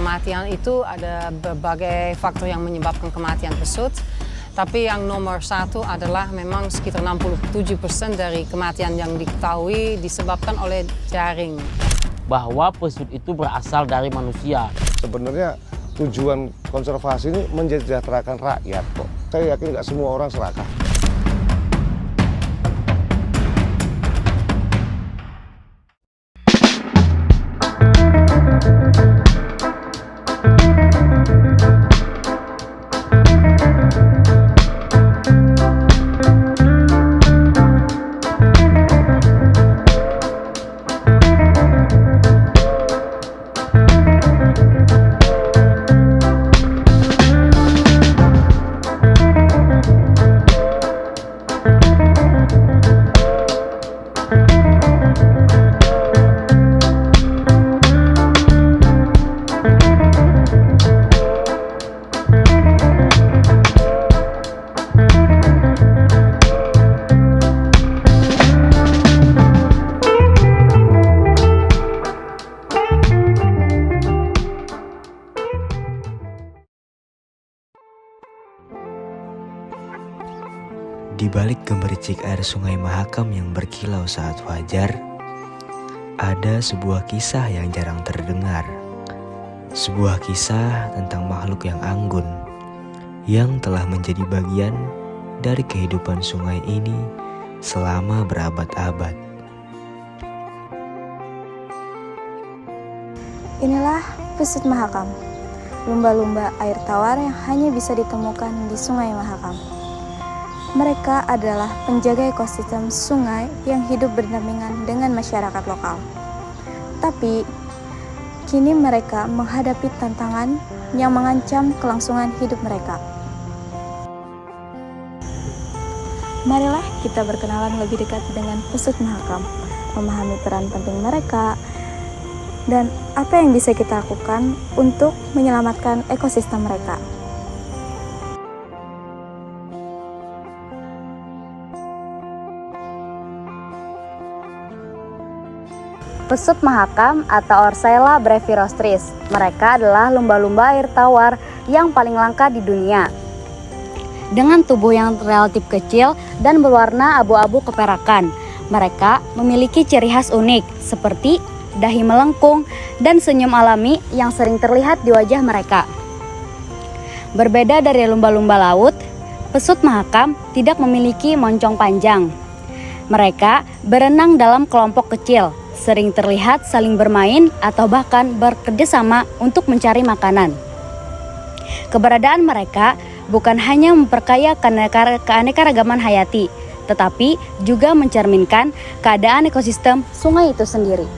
kematian itu ada berbagai faktor yang menyebabkan kematian pesut. Tapi yang nomor satu adalah memang sekitar 67% dari kematian yang diketahui disebabkan oleh jaring. Bahwa pesut itu berasal dari manusia. Sebenarnya tujuan konservasi ini mensejahterakan rakyat kok. Saya yakin nggak semua orang serakah. Di balik gemericik air Sungai Mahakam yang berkilau saat fajar, ada sebuah kisah yang jarang terdengar. Sebuah kisah tentang makhluk yang anggun, yang telah menjadi bagian dari kehidupan sungai ini selama berabad-abad. Inilah Pesut Mahakam, lumba-lumba air tawar yang hanya bisa ditemukan di Sungai Mahakam. Mereka adalah penjaga ekosistem sungai yang hidup berdampingan dengan masyarakat lokal. Tapi, kini mereka menghadapi tantangan yang mengancam kelangsungan hidup mereka. Marilah kita berkenalan lebih dekat dengan Pesut Mahakam, memahami peran penting mereka, dan apa yang bisa kita lakukan untuk menyelamatkan ekosistem mereka. Pesut Mahakam atau Orcella brevirostris. Mereka adalah lumba-lumba air tawar yang paling langka di dunia. Dengan tubuh yang relatif kecil dan berwarna abu-abu keperakan, mereka memiliki ciri khas unik seperti dahi melengkung dan senyum alami yang sering terlihat di wajah mereka. Berbeda dari lumba-lumba laut, Pesut Mahakam tidak memiliki moncong panjang. Mereka berenang dalam kelompok kecil, sering terlihat saling bermain atau bahkan bekerjasama untuk mencari makanan. Keberadaan mereka bukan hanya memperkaya keanekaragaman hayati, tetapi juga mencerminkan keadaan ekosistem sungai itu sendiri.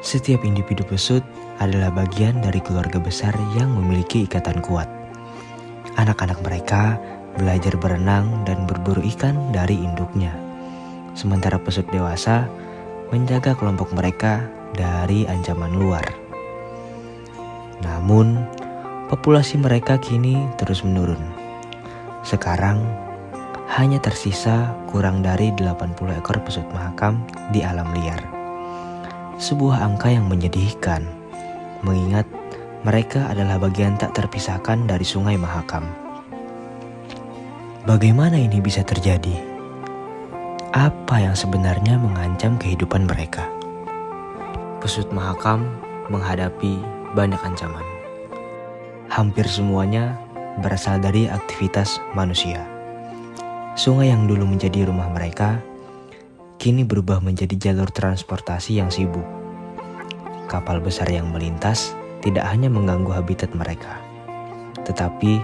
Setiap individu pesut adalah bagian dari keluarga besar yang memiliki ikatan kuat. Anak-anak mereka belajar berenang dan berburu ikan dari induknya. Sementara pesut dewasa menjaga kelompok mereka dari ancaman luar. Namun, populasi mereka kini terus menurun. Sekarang, hanya tersisa kurang dari 80 ekor pesut mahakam di alam liar. Sebuah angka yang menyedihkan, mengingat mereka adalah bagian tak terpisahkan dari Sungai Mahakam. Bagaimana ini bisa terjadi? Apa yang sebenarnya mengancam kehidupan mereka? Pesut Mahakam menghadapi banyak ancaman. Hampir semuanya berasal dari aktivitas manusia. Sungai yang dulu menjadi rumah mereka, kini berubah menjadi jalur transportasi yang sibuk. Kapal besar yang melintas tidak hanya mengganggu habitat mereka, tetapi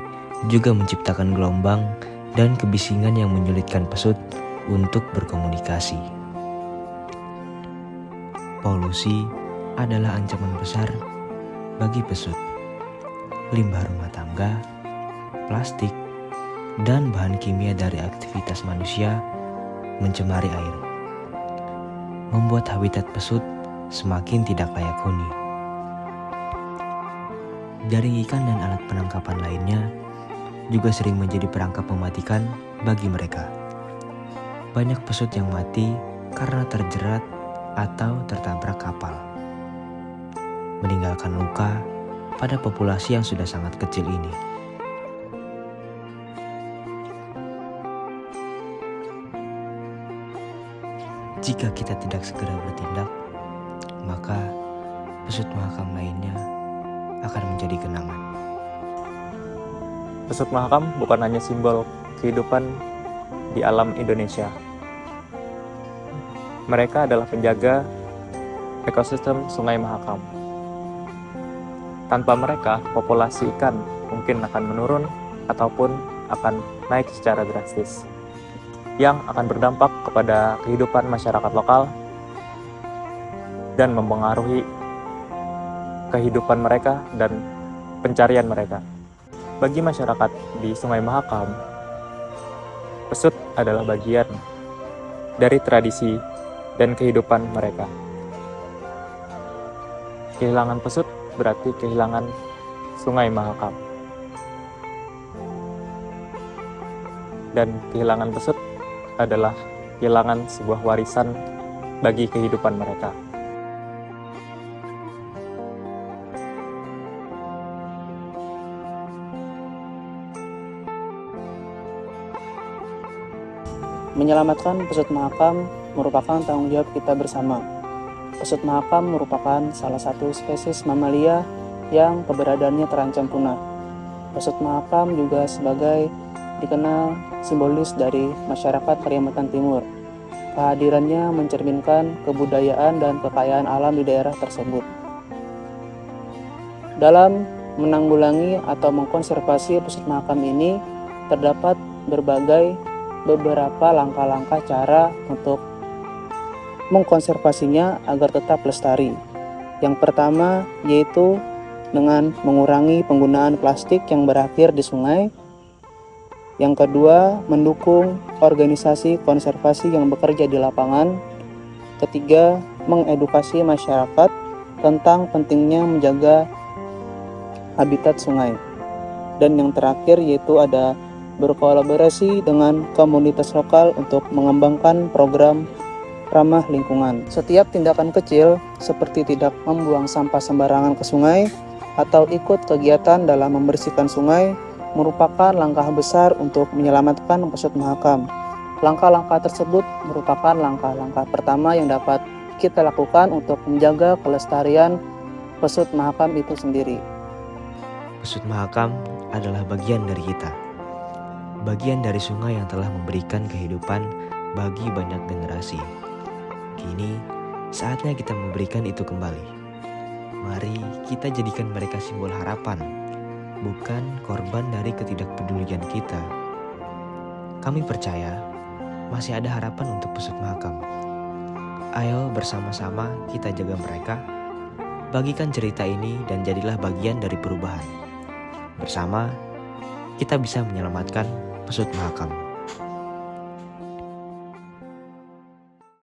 juga menciptakan gelombang dan kebisingan yang menyulitkan pesut untuk berkomunikasi. Polusi adalah ancaman besar bagi pesut. Limbah rumah tangga, plastik, dan bahan kimia dari aktivitas manusia mencemari air, membuat habitat pesut semakin tidak layak huni. Jaring ikan dan alat penangkapan lainnya juga sering menjadi perangkap mematikan bagi mereka. Banyak pesut yang mati karena terjerat atau tertabrak kapal. meninggalkan luka pada populasi yang sudah sangat kecil ini. Jika kita tidak segera bertindak, maka pesut Mahakam lainnya akan menjadi kenangan. Pesut Mahakam bukan hanya simbol kehidupan di alam Indonesia. Mereka adalah penjaga ekosistem Sungai Mahakam. Tanpa mereka, populasi ikan mungkin akan menurun ataupun akan naik secara drastis, yang akan berdampak kepada kehidupan masyarakat lokal dan mempengaruhi kehidupan mereka dan pencarian mereka. Bagi masyarakat di Sungai Mahakam, pesut adalah bagian dari tradisi dan kehidupan mereka. Kehilangan pesut berarti kehilangan Sungai Mahakam. Dan kehilangan pesut adalah kehilangan sebuah warisan bagi kehidupan mereka. Menyelamatkan pesut Mahakam merupakan tanggung jawab kita bersama. Pesut Mahakam merupakan salah satu spesies mamalia yang keberadaannya terancam punah. Pesut Mahakam juga sebagai dikenal simbolis dari masyarakat Kalimantan Timur. Kehadirannya mencerminkan kebudayaan dan kekayaan alam di daerah tersebut. Dalam menanggulangi atau mengkonservasi pesut Mahakam ini, terdapat beberapa langkah-langkah cara untuk mengkonservasinya agar tetap lestari. Yang pertama yaitu dengan mengurangi penggunaan plastik yang berakhir di sungai. Yang kedua, mendukung organisasi konservasi yang bekerja di lapangan. Ketiga, mengedukasi masyarakat tentang pentingnya menjaga habitat sungai. Dan yang terakhir yaitu ada berkolaborasi dengan komunitas lokal untuk mengembangkan program ramah lingkungan. Setiap tindakan kecil seperti tidak membuang sampah sembarangan ke sungai atau ikut kegiatan dalam membersihkan sungai merupakan langkah besar untuk menyelamatkan pesut Mahakam. Langkah-langkah tersebut merupakan langkah-langkah pertama yang dapat kita lakukan untuk menjaga kelestarian pesut Mahakam itu sendiri. Pesut Mahakam adalah bagian dari kita. Bagian dari sungai yang telah memberikan kehidupan bagi banyak generasi. Kini, saatnya kita memberikan itu kembali. Mari kita jadikan mereka simbol harapan, bukan korban dari ketidakpedulian kita. Kami percaya masih ada harapan untuk pesut Mahakam. Ayo bersama-sama kita jaga mereka. Bagikan cerita ini dan jadilah bagian dari perubahan. Bersama, kita bisa menyelamatkan pesut Mahakam.